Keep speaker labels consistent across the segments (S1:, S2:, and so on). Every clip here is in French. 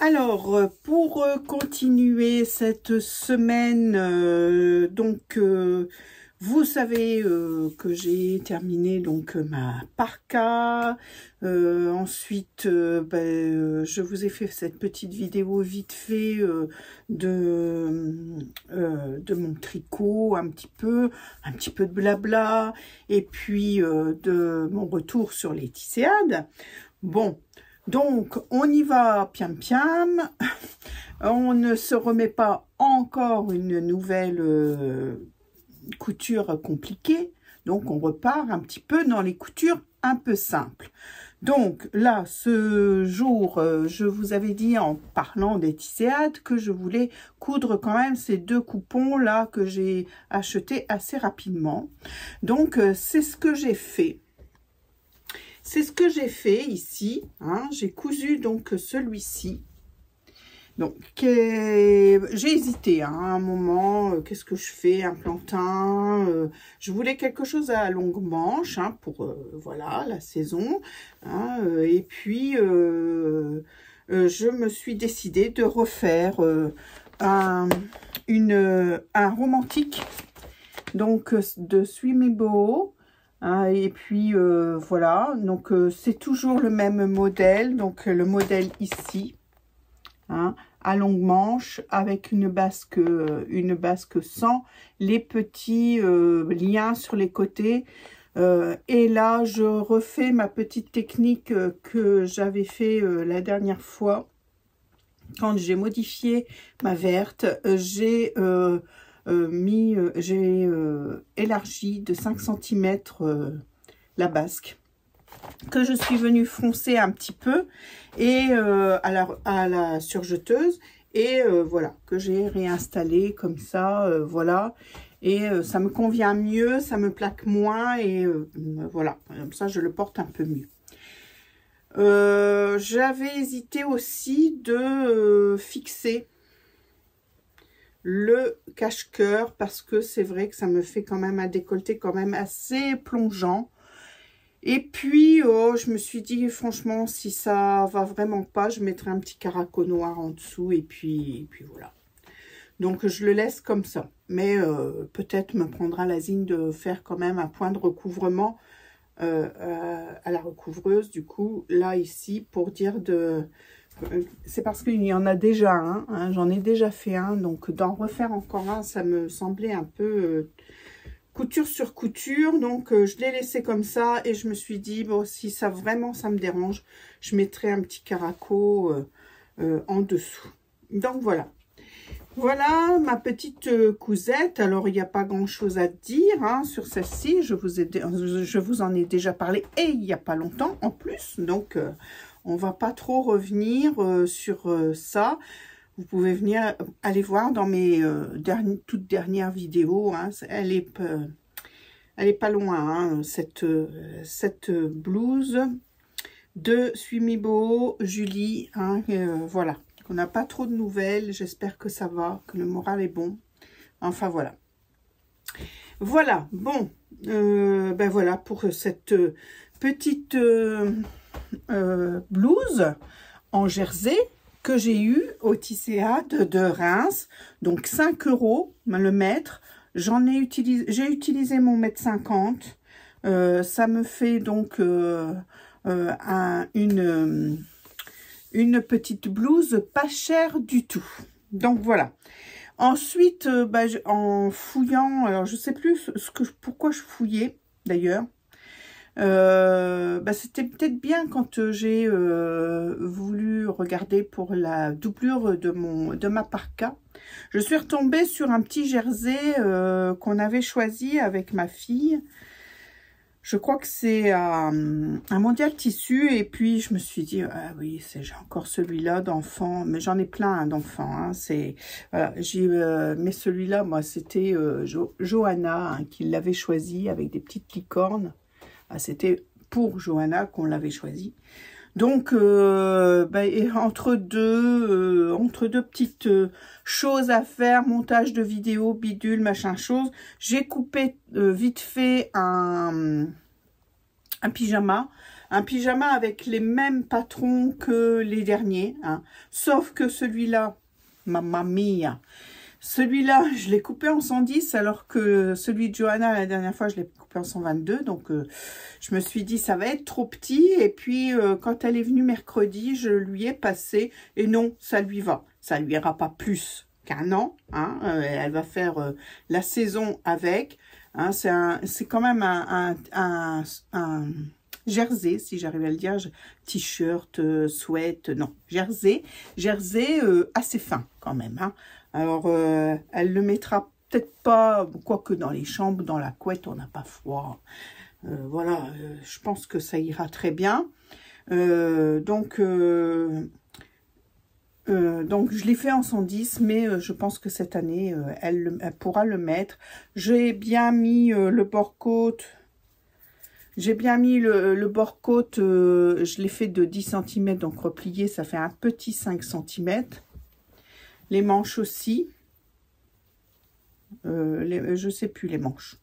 S1: Alors, pour continuer cette semaine, vous savez que j'ai terminé donc ma parka. Ensuite, je vous ai fait cette petite vidéo vite fait de mon tricot, un petit peu de blabla, et puis de mon retour sur les tisséades. Bon. Donc, on y va piam piam, on ne se remet pas encore une nouvelle couture compliquée, donc on repart un petit peu dans les coutures un peu simples. Donc là, ce jour, je vous avais dit en parlant des tisséades que je voulais coudre quand même ces deux coupons là que j'ai achetés assez rapidement. Donc, c'est ce que j'ai fait. C'est ce que j'ai fait ici, hein. J'ai cousu donc celui-ci. Donc, j'ai hésité hein, à un moment, qu'est-ce que je fais, un plantain, je voulais quelque chose à longue manche, hein, pour, voilà, la saison, hein, et puis, je me suis décidée de refaire un romantique, donc, de Swimibo. Et puis voilà, donc c'est toujours le même modèle, donc le modèle ici, hein, à longue manche avec une basque sans les petits liens sur les côtés. Et là, je refais ma petite technique que j'avais fait la dernière fois quand j'ai modifié ma verte. J'ai élargi de 5 cm la basque que je suis venue froncer un petit peu et à la surjeteuse et voilà, que j'ai réinstallé comme ça, voilà, et ça me convient mieux, ça me plaque moins et voilà, comme ça je le porte un peu mieux. J'avais hésité aussi de fixer le cache-cœur parce que c'est vrai que ça me fait quand même un décolleté quand même assez plongeant. Et puis je me suis dit franchement, si ça va vraiment pas, je mettrai un petit caraco noir en dessous et puis voilà. Donc je le laisse comme ça, mais peut-être me prendra l'asine de faire quand même un point de recouvrement à la recouvreuse, du coup là ici, pour dire de c'est parce qu'il y en a déjà un, hein, j'en ai déjà fait un, donc d'en refaire encore un, ça me semblait un peu couture sur couture, donc je l'ai laissé comme ça et je me suis dit, bon, si ça vraiment ça me dérange, je mettrai un petit caraco en dessous. Donc voilà. Voilà ma petite cousette. Alors, il n'y a pas grand-chose à dire hein, sur celle-ci. Je vous en ai déjà parlé et il n'y a pas longtemps en plus. Donc, on va pas trop revenir sur ça. Vous pouvez venir aller voir dans mes toutes dernières vidéos. Hein. Elle est pas loin, hein, cette blouse de Swimibo Julie. Hein, voilà. On n'a pas trop de nouvelles, j'espère que ça va, que le moral est bon. Enfin, voilà. Voilà, bon, ben voilà pour cette petite blouse en jersey que j'ai eue au Tisséade de Reims. Donc, 5 € le mètre. J'ai utilisé mon 1,50 m. Ça me fait donc une petite blouse pas chère du tout. Donc voilà. Ensuite, en fouillant, alors je sais plus pourquoi je fouillais d'ailleurs. C'était peut-être bien quand j'ai voulu regarder pour la doublure de ma parka. Je suis retombée sur un petit jersey qu'on avait choisi avec ma fille. Je crois que c'est un mondial tissu et puis je me suis dit ah oui, j'ai encore celui-là d'enfant, mais j'en ai plein hein, d'enfants. Hein, voilà, mais celui-là, moi, c'était Johanna hein, qui l'avait choisi avec des petites licornes. Ah, c'était pour Johanna qu'on l'avait choisi. Donc entre deux petites choses à faire, montage de vidéo, bidule, machin chose, j'ai coupé vite fait un pyjama un pyjama avec les mêmes patrons que les derniers, hein. Sauf que celui-là, mamma mia, celui-là, je l'ai coupé en 110, alors que celui de Johanna, la dernière fois, je l'ai coupé en 122. Donc, je me suis dit, ça va être trop petit. Et puis, quand elle est venue mercredi, je lui ai passé. Et non, ça lui va. Ça lui ira pas plus qu'un an, hein. Elle va faire la saison avec. Hein, c'est quand même un jersey, si j'arrive à le dire, t-shirt, sweat, non, jersey assez fin quand même, hein. Alors, elle le mettra peut-être pas, quoique dans les chambres, dans la couette, on n'a pas froid. Voilà, je pense que ça ira très bien. Donc, je l'ai fait en 110, mais je pense que cette année, elle pourra le mettre. J'ai bien mis le bord-côte. J'ai bien mis le bord-côte, je l'ai fait de 10 cm, donc replié, ça fait un petit 5 cm. Les manches aussi. Je sais plus les manches.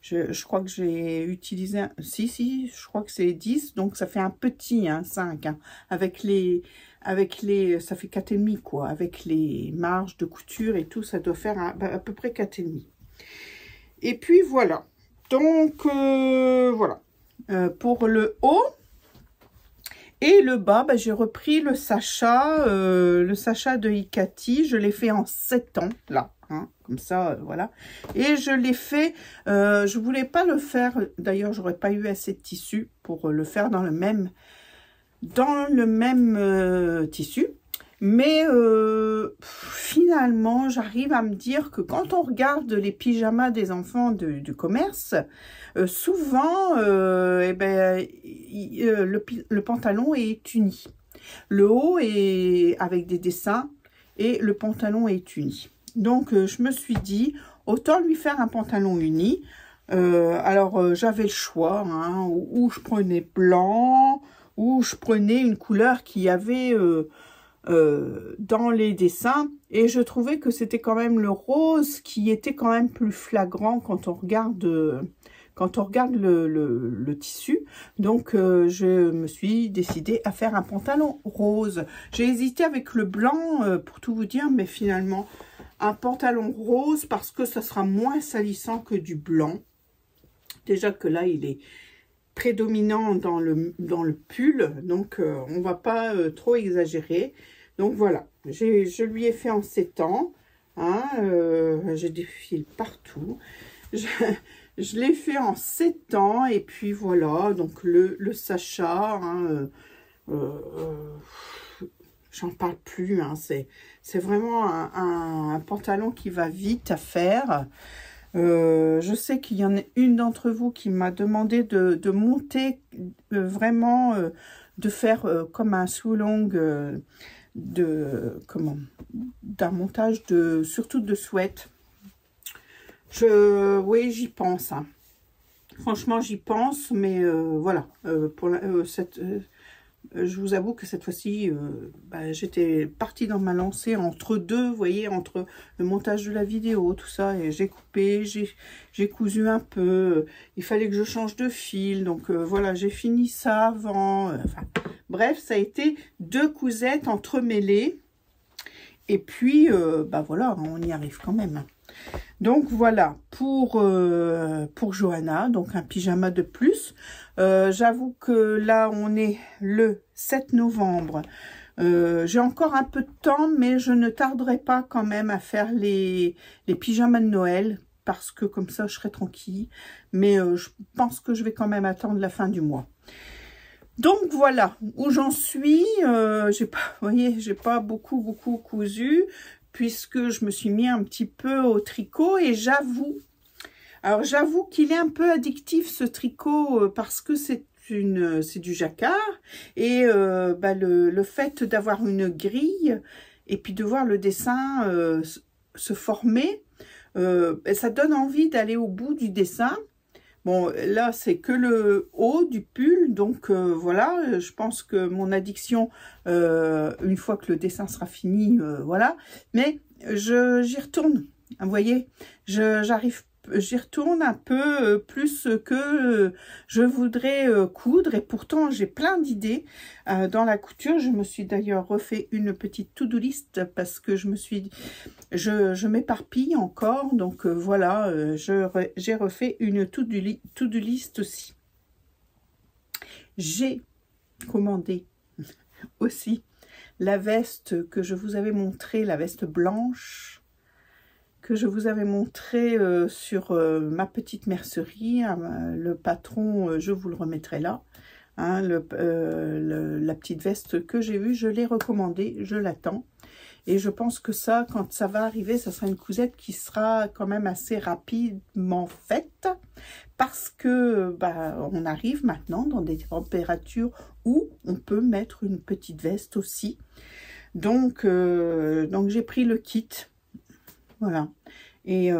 S1: Je crois que j'ai utilisé... Si, je crois que c'est 10, donc ça fait un petit, hein, 5. Hein, avec les... Ça fait 4,5, quoi. Avec les marges de couture et tout, ça doit faire à peu près 4,5. Et puis, voilà. Donc, voilà. Pour le haut et le bas, j'ai repris le Sacha de Hikati. Je l'ai fait en 7 ans, là, hein, comme ça, voilà. Et je l'ai fait, je voulais pas le faire, d'ailleurs, j'aurais pas eu assez de tissu pour le faire dans le même tissu. Mais finalement, j'arrive à me dire que quand on regarde les pyjamas des enfants du commerce, souvent, le pantalon est uni. Le haut est avec des dessins et le pantalon est uni. Donc, je me suis dit, autant lui faire un pantalon uni. Alors, j'avais le choix, hein, où je prenais blanc, ou je prenais une couleur qui avait... dans les dessins, et je trouvais que c'était quand même le rose qui était quand même plus flagrant quand on regarde le tissu. Donc je me suis décidée à faire un pantalon rose. J'ai hésité avec le blanc pour tout vous dire, mais finalement un pantalon rose parce que ça sera moins salissant que du blanc. Déjà que là il est prédominant dans le pull, donc on va pas trop exagérer. Donc voilà, je lui ai fait en 7 ans, hein, j'ai des fils partout, je l'ai fait en 7 ans, et puis voilà, donc le Sacha, hein, j'en parle plus, hein, c'est vraiment un pantalon qui va vite à faire. Je sais qu'il y en a une d'entre vous qui m'a demandé de monter vraiment, de faire comme un sous-long d'un montage surtout de sweat. Oui, j'y pense, hein. Franchement, j'y pense, mais voilà, je vous avoue que cette fois-ci, j'étais partie dans ma lancée entre deux, vous voyez, entre le montage de la vidéo, tout ça, et j'ai coupé, j'ai cousu un peu, il fallait que je change de fil, donc voilà, j'ai fini ça avant, enfin, bref, ça a été 2 cousettes entremêlées, et puis, voilà, on y arrive quand même. Donc voilà, pour Johanna, donc un pyjama de plus. J'avoue que là, on est le 7 novembre. J'ai encore un peu de temps, mais je ne tarderai pas quand même à faire les pyjamas de Noël, parce que comme ça, je serai tranquille. Mais je pense que je vais quand même attendre la fin du mois. Donc voilà où j'en suis. Vous voyez, j'ai pas beaucoup cousu, puisque je me suis mis un petit peu au tricot, et j'avoue qu'il est un peu addictif ce tricot, parce que c'est du jacquard, et le fait d'avoir une grille et puis de voir le dessin se former, ça donne envie d'aller au bout du dessin. Bon, là, c'est que le haut du pull, donc voilà, je pense que mon addiction, une fois que le dessin sera fini, voilà. Mais j'y retourne, vous voyez, j'arrive j'y retourne un peu plus que je voudrais coudre. Et pourtant, j'ai plein d'idées dans la couture. Je me suis d'ailleurs refait une petite to-do list parce que je m'éparpille encore. Donc voilà, j'ai refait une to-do list aussi. J'ai commandé aussi la veste que je vous avais montrée, la veste blanche que je vous avais montrée sur ma petite mercerie. Le patron, je vous le remettrai là. Hein, la petite veste que j'ai vue, je l'ai recommandée, je l'attends. Et je pense que ça, quand ça va arriver, ça sera une cousette qui sera quand même assez rapidement faite. Parce que on arrive maintenant dans des températures où on peut mettre une petite veste aussi. Donc j'ai pris le kit. Voilà. Et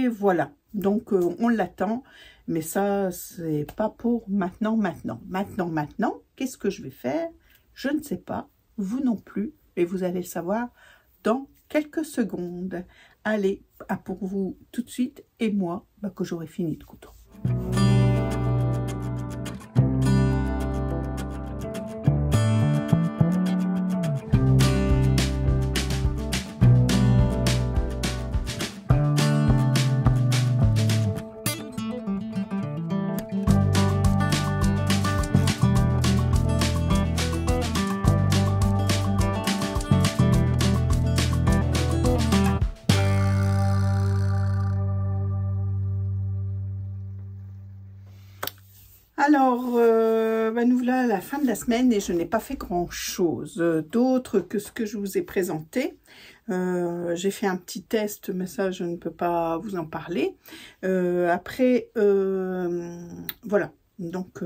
S1: voilà. Donc on l'attend. Mais ça, c'est pas pour maintenant. Maintenant, qu'est-ce que je vais faire? Je ne sais pas. Vous non plus. Et vous allez le savoir dans quelques secondes. Allez, pour vous tout de suite. Et moi, que j'aurai fini de coudre. Alors, nous voilà à la fin de la semaine et je n'ai pas fait grand-chose d'autre que ce que je vous ai présenté. J'ai fait un petit test, mais ça, je ne peux pas vous en parler. Après, voilà. Donc,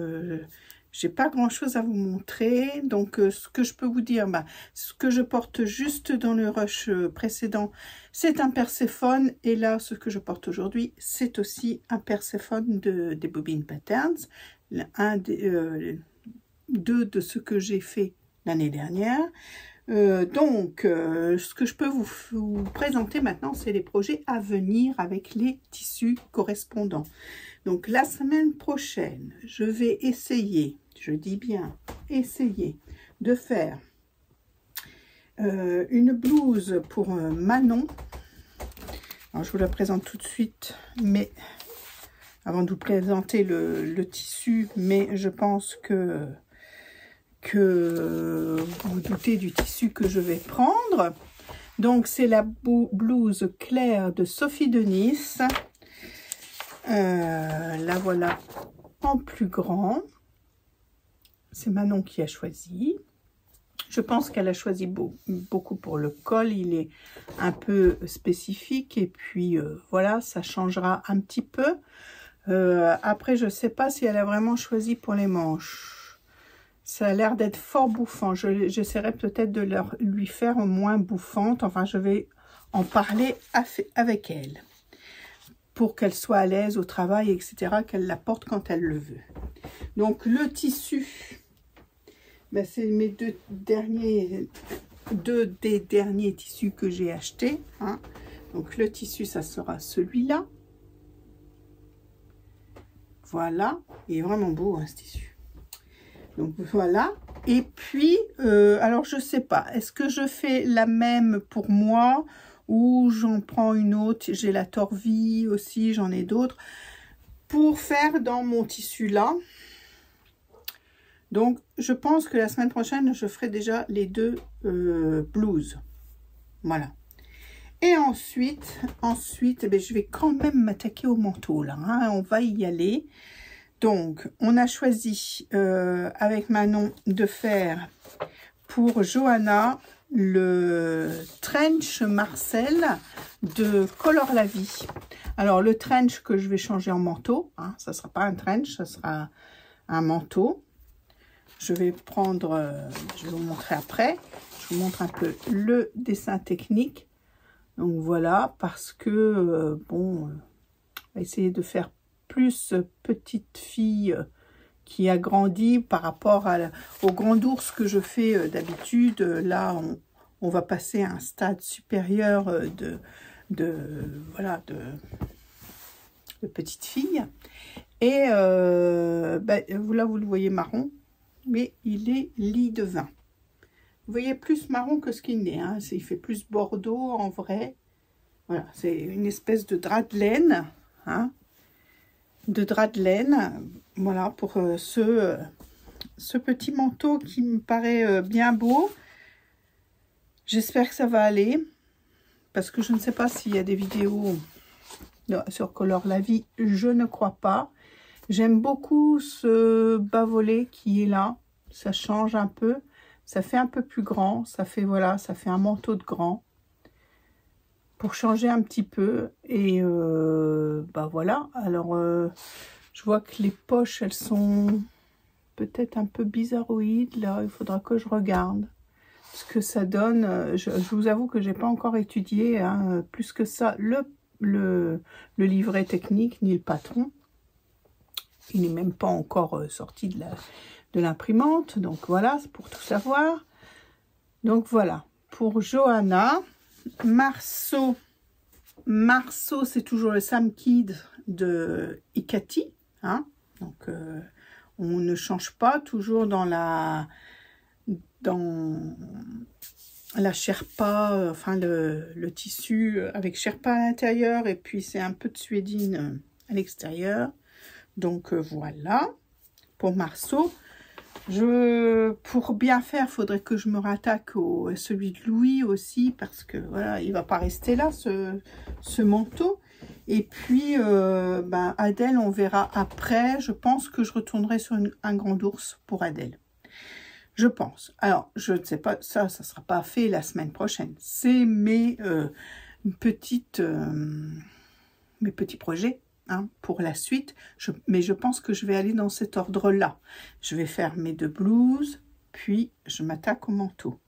S1: j'ai pas grand-chose à vous montrer. Donc, ce que je peux vous dire, ce que je porte juste dans le rush précédent, c'est un Perséphone. Et là, ce que je porte aujourd'hui, c'est aussi un Perséphone des Bobbin Patterns. Deux de ce que j'ai fait l'année dernière. Ce que je peux vous présenter maintenant, c'est les projets à venir avec les tissus correspondants. Donc, la semaine prochaine, je vais essayer, je dis bien essayer, de faire une blouse pour Manon. Alors, je vous la présente tout de suite, mais avant de vous présenter le tissu, mais je pense que vous doutez du tissu que je vais prendre. Donc, c'est la blouse claire de Sophie de Nice. La voilà en plus grand. C'est Manon qui a choisi. Je pense qu'elle a choisi beaucoup pour le col. Il est un peu spécifique. Et puis, voilà, ça changera un petit peu. Après, je ne sais pas si elle a vraiment choisi pour les manches. Ça a l'air d'être fort bouffant. J'essaierai peut-être de lui faire moins bouffante. Enfin, je vais en parler avec elle. Pour qu'elle soit à l'aise au travail, etc. Qu'elle la porte quand elle le veut. Donc, le tissu, c'est mes deux des derniers tissus que j'ai achetés. Hein. Donc, le tissu, ça sera celui-là. Voilà, il est vraiment beau ce tissu. Donc voilà, et puis, alors je sais pas, est-ce que je fais la même pour moi ou j'en prends une autre? J'ai la Torvie aussi, j'en ai d'autres, pour faire dans mon tissu là. Donc je pense que la semaine prochaine, je ferai déjà les deux blouses. Voilà. Et ensuite, je vais quand même m'attaquer au manteau là. Hein, on va y aller. Donc, on a choisi avec Manon de faire pour Johanna le trench Marcel de Color la Vie. Alors, le trench que je vais changer en manteau, hein, ça ne sera pas un trench, ça sera un manteau. Je vais prendre, je vais vous montrer après. Je vous montre un peu le dessin technique. Donc voilà, parce que, bon, on va essayer de faire plus petite fille qui a grandi par rapport au grand ours que je fais d'habitude. Là, on va passer à un stade supérieur voilà, de petite fille. Et là, vous le voyez marron, mais il est lit de vin. Vous voyez plus marron que ce qu'il n'est, hein. Il fait plus bordeaux en vrai. Voilà, c'est une espèce de drap de laine, hein, voilà, pour ce petit manteau qui me paraît bien beau. J'espère que ça va aller, parce que je ne sais pas s'il y a des vidéos sur Color la Vie, je ne crois pas. J'aime beaucoup ce bas-volet qui est là, ça change un peu, ça fait un peu plus grand, ça fait, voilà, ça fait un manteau de grand, pour changer un petit peu. Et voilà, alors je vois que les poches, elles sont peut-être un peu bizarroïdes, là, il faudra que je regarde ce que ça donne. Je vous avoue que j'ai pas encore étudié, hein, plus que ça le livret technique ni le patron. Il n'est même pas encore sorti de l'imprimante, donc voilà, c'est pour tout savoir. Donc voilà, pour Johanna. Marceau, c'est toujours le Sam Kid de Hikati, hein, donc on ne change pas, toujours dans la Sherpa, enfin le tissu avec Sherpa à l'intérieur, et puis c'est un peu de suédine à l'extérieur. Donc voilà, pour Marceau. Pour bien faire, il faudrait que je me rattaque à celui de Louis aussi, parce que voilà, il va pas rester là, ce manteau. Et puis, Adèle, on verra après. Je pense que je retournerai sur un grand ours pour Adèle. Je pense. Alors, je ne sais pas, ça sera pas fait la semaine prochaine. C'est mes petits projets, hein, pour la suite. Mais je pense que je vais aller dans cet ordre-là. Je vais faire mes 2 blouses, puis je m'attaque au manteau.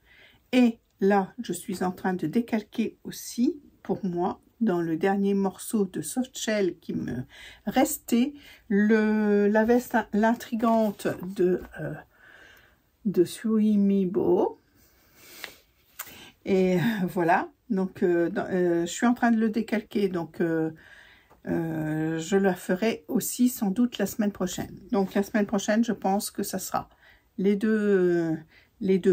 S1: Et là, je suis en train de décalquer aussi, pour moi, dans le dernier morceau de soft shell qui me restait, la veste l'intrigante de Suimibo. Et voilà, donc je suis en train de le décalquer, donc je la ferai aussi sans doute la semaine prochaine. Donc la semaine prochaine, je pense que ça sera les deux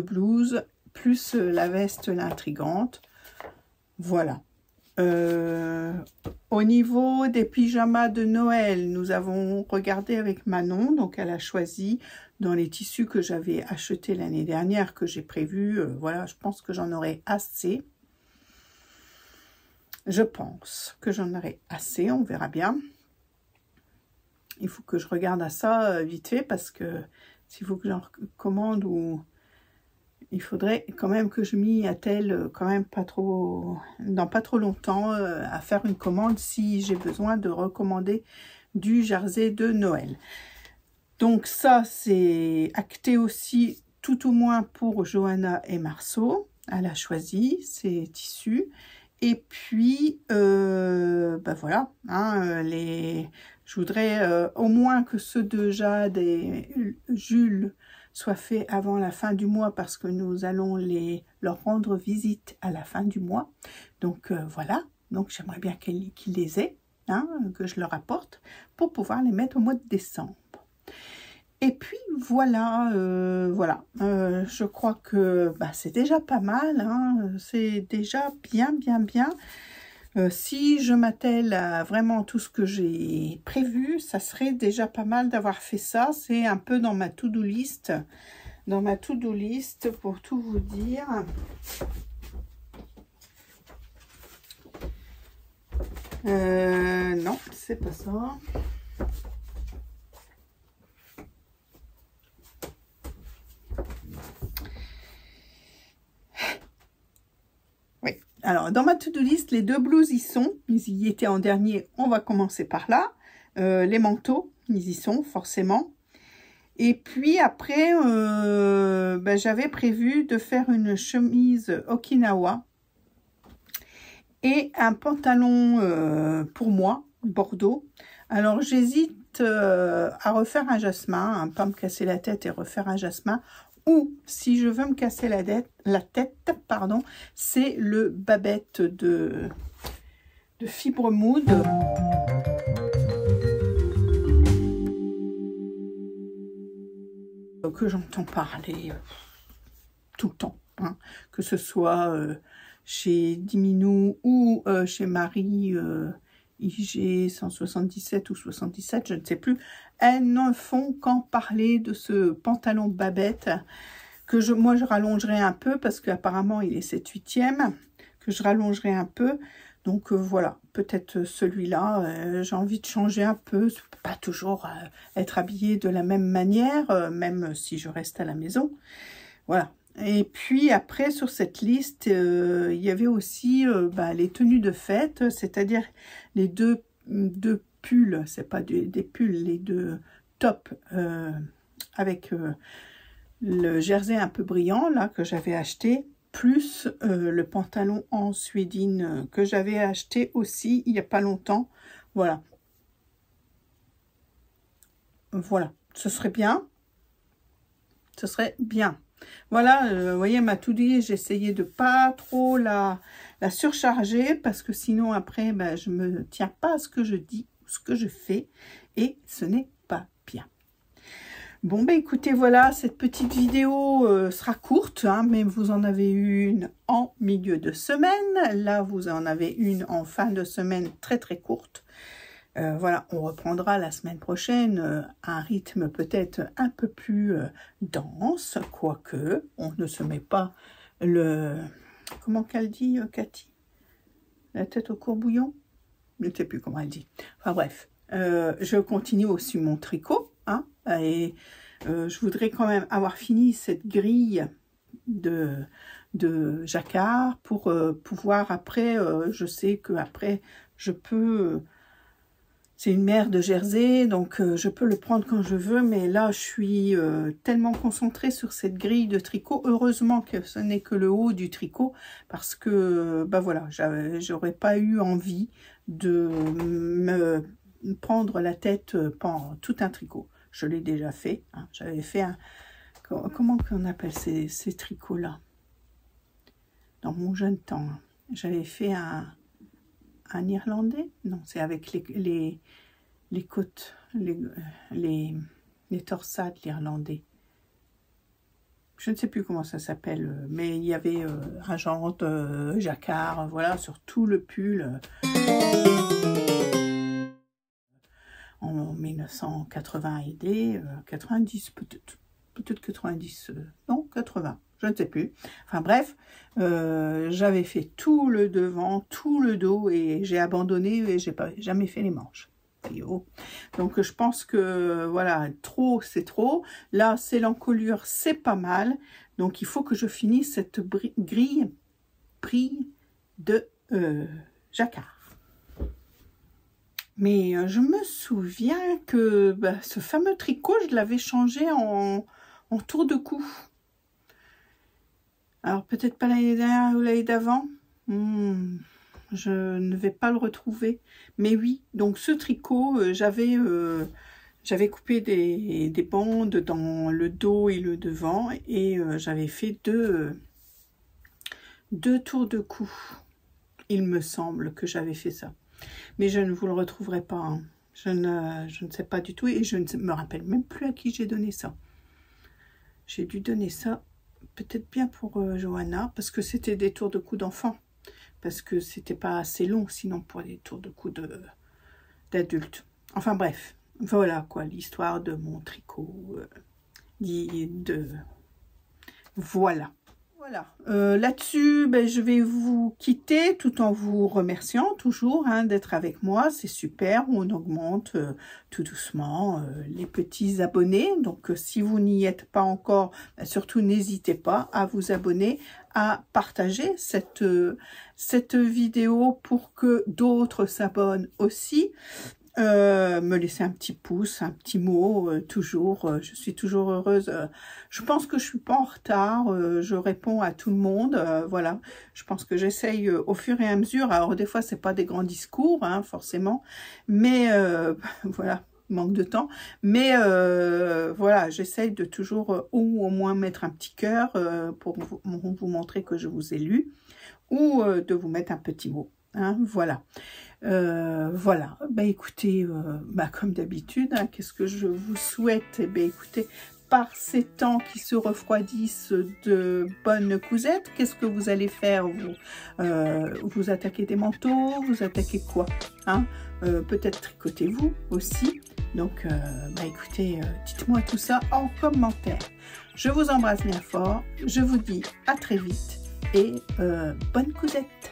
S1: blouses plus la veste l'intrigante. Voilà. Au niveau des pyjamas de Noël, nous avons regardé avec Manon, donc elle a choisi dans les tissus que j'avais achetés l'année dernière, que j'ai prévu. Voilà, je pense que j'en aurai assez. Je pense que j'en aurai assez, on verra bien. Il faut que je regarde à ça vite fait, parce que s'il faut que j'en commande, ou il faudrait quand même que je m'y attelle quand même dans pas trop longtemps à faire une commande si j'ai besoin de recommander du jersey de Noël. Donc ça, c'est acté aussi, tout au moins pour Johanna et Marceau. Elle a choisi ces tissus. Et puis, voilà, hein, je voudrais au moins que ceux de Jade et Jules soient faits avant la fin du mois, parce que nous allons leur rendre visite à la fin du mois. Donc voilà, donc j'aimerais bien qu'ils les aient, hein, que je leur apporte, pour pouvoir les mettre au mois de décembre. Et puis voilà, je crois que c'est déjà pas mal, hein, c'est déjà bien. Si je m'attelle à vraiment tout ce que j'ai prévu, ça serait déjà pas mal d'avoir fait ça. C'est un peu dans ma to-do list. Pour tout vous dire. Non, c'est pas ça. Alors, dans ma to-do list, les 2 blouses y sont. Ils y étaient en dernier, on va commencer par là. Les manteaux, ils y sont, forcément. Et puis après, j'avais prévu de faire une chemise Okinawa et un pantalon pour moi, Bordeaux. Alors, j'hésite à refaire un jasmin, pas me casser la tête et refaire un jasmin. Ou, si je veux me casser la tête, c'est le Babette de Fibre Mood. Que j'entends parler tout le temps, hein, que ce soit chez Diminou ou chez Marie IG 177 ou 77, je ne sais plus. Elles ne font qu'en parler de ce pantalon de Babette que moi je rallongerai un peu parce qu'apparemment il est 7/8e, que je rallongerai un peu. Donc voilà, peut-être celui-là, j'ai envie de changer un peu, pas toujours être habillée de la même manière, même si je reste à la maison. Voilà. Et puis après, sur cette liste, il y avait aussi les tenues de fête, c'est-à-dire les deux pulls, c'est pas des pulls, les deux tops avec le jersey un peu brillant, là, que j'avais acheté, plus le pantalon en suédine que j'avais acheté aussi il n'y a pas longtemps. Voilà. Voilà, ce serait bien. Ce serait bien. Voilà, vous voyez, ma to-do, j'ai essayé de pas trop la surcharger parce que sinon après, je me tiens pas à ce que je dis, ce que je fais et ce n'est pas bien. Bon, écoutez, voilà, cette petite vidéo sera courte, hein, mais vous en avez une en milieu de semaine. Là, vous en avez une en fin de semaine très, très courte. Voilà, on reprendra la semaine prochaine un rythme peut-être un peu plus dense, quoique on ne se met pas le... Comment qu'elle dit, Cathy? La tête au courbouillon? Je ne sais plus comment elle dit. Enfin bref, je continue aussi mon tricot, hein, et je voudrais quand même avoir fini cette grille de jacquard pour pouvoir après, je sais que après je peux... C'est une mère de Jersey, donc je peux le prendre quand je veux, mais là, je suis tellement concentrée sur cette grille de tricot. Heureusement que ce n'est que le haut du tricot, parce que, voilà, j'aurais pas eu envie de me prendre la tête pendant tout un tricot. Je l'ai déjà fait, hein. J'avais fait un... Comment qu'on appelle ces tricots-là? Dans mon jeune temps, hein. J'avais fait un irlandais? Non, c'est avec les côtes, les torsades, l'irlandais. Je ne sais plus comment ça s'appelle, mais il y avait un genre de jacquard, voilà, sur tout le pull. En 1980 et des 90 peut-être. Peut-être 90, non, 80. Je ne sais plus. Enfin bref, j'avais fait tout le devant, tout le dos et j'ai abandonné et j'ai jamais fait les manches. Donc je pense que voilà, trop c'est trop. Là, c'est l'encolure, c'est pas mal. Donc il faut que je finisse cette grille de jacquard. Mais je me souviens que ce fameux tricot, je l'avais changé en tour de cou. Alors, peut-être pas l'année dernière ou l'année d'avant. Je ne vais pas le retrouver. Mais oui, donc ce tricot, j'avais coupé des bandes dans le dos et le devant. Et j'avais fait deux tours de cou. Il me semble que j'avais fait ça. Mais je ne vous le retrouverai pas. Hein. Je ne sais pas du tout. Et je ne me rappelle même plus à qui j'ai donné ça. J'ai dû donner ça peut-être bien pour Johanna, parce que c'était des tours de cou d'enfant, parce que c'était pas assez long sinon pour des tours de cou d'adultes. Enfin bref, voilà quoi l'histoire de mon tricot. Voilà. Là-dessus, je vais vous quitter tout en vous remerciant toujours d'être avec moi. C'est super, on augmente tout doucement les petits abonnés. Donc, si vous n'y êtes pas encore, surtout n'hésitez pas à vous abonner, à partager cette vidéo pour que d'autres s'abonnent aussi. Me laisser un petit pouce, un petit mot, toujours, je suis toujours heureuse. Je pense que je suis pas en retard, je réponds à tout le monde, voilà. Je pense que j'essaye au fur et à mesure. Alors des fois c'est pas des grands discours, forcément, mais voilà, manque de temps. Mais voilà, j'essaye de toujours ou au moins mettre un petit cœur pour vous montrer que je vous ai lu, ou de vous mettre un petit mot. hein, voilà. Voilà, bah écoutez, comme d'habitude, hein, qu'est-ce que je vous souhaite? Eh bien, écoutez, par ces temps qui se refroidissent, de bonnes cousettes, qu'est-ce que vous allez faire? Vous attaquez des manteaux, vous attaquez quoi, hein? Peut-être tricotez-vous aussi. Donc, bah écoutez, dites-moi tout ça en commentaire. Je vous embrasse bien fort, je vous dis à très vite et bonne cousette.